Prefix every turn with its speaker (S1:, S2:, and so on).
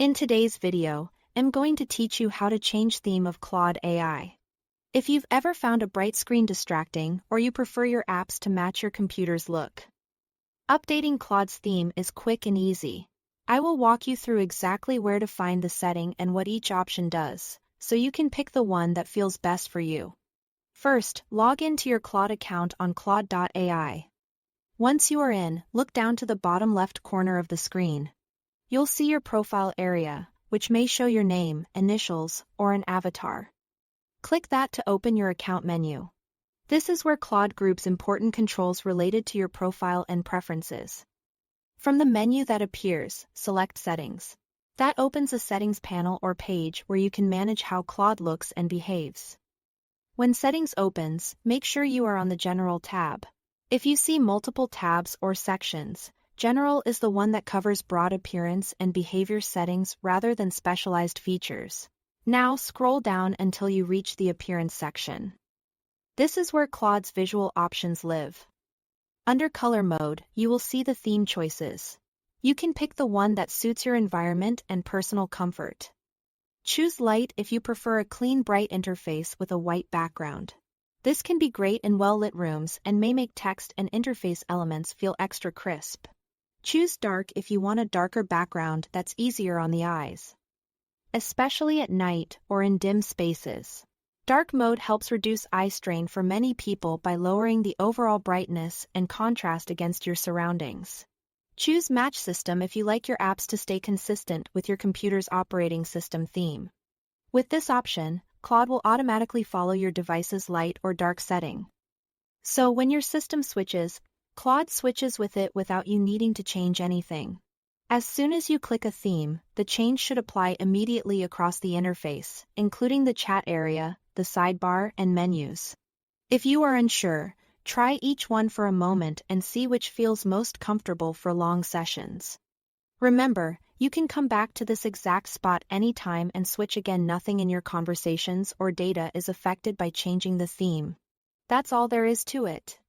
S1: In today's video, I'm going to teach you how to change theme of Claude AI. If you've ever found a bright screen distracting or you prefer your apps to match your computer's look, updating Claude's theme is quick and easy. I will walk you through exactly where to find the setting and what each option does, so you can pick the one that feels best for you. First, log into your Claude account on Claude AI. Once you are in, look down to the bottom left corner of the screen. You'll see your profile area, which may show your name, initials, or an avatar. Click that to open your account menu. This is where Claude groups important controls related to your profile and preferences. From the menu that appears, select Settings. That opens a settings panel or page where you can manage how Claude looks and behaves. When Settings opens, make sure you are on the General tab. If you see multiple tabs or sections, General is the one that covers broad appearance and behavior settings rather than specialized features. Now scroll down until you reach the Appearance section. This is where Claude's visual options live. Under Color Mode, you will see the theme choices. You can pick the one that suits your environment and personal comfort. Choose Light if you prefer a clean, bright interface with a white background. This can be great in well-lit rooms and may make text and interface elements feel extra crisp. Choose Dark if you want a darker background that's easier on the eyes, especially at night or in dim spaces. Dark mode helps reduce eye strain for many people by lowering the overall brightness and contrast against your surroundings. Choose Match System if you like your apps to stay consistent with your computer's operating system theme. With this option, Claude will automatically follow your device's light or dark setting. So when your system switches, Claude switches with it without you needing to change anything. As soon as you click a theme, the change should apply immediately across the interface, including the chat area, the sidebar, and menus. If you are unsure, try each one for a moment and see which feels most comfortable for long sessions. Remember, you can come back to this exact spot anytime and switch again. Nothing in your conversations or data is affected by changing the theme. That's all there is to it.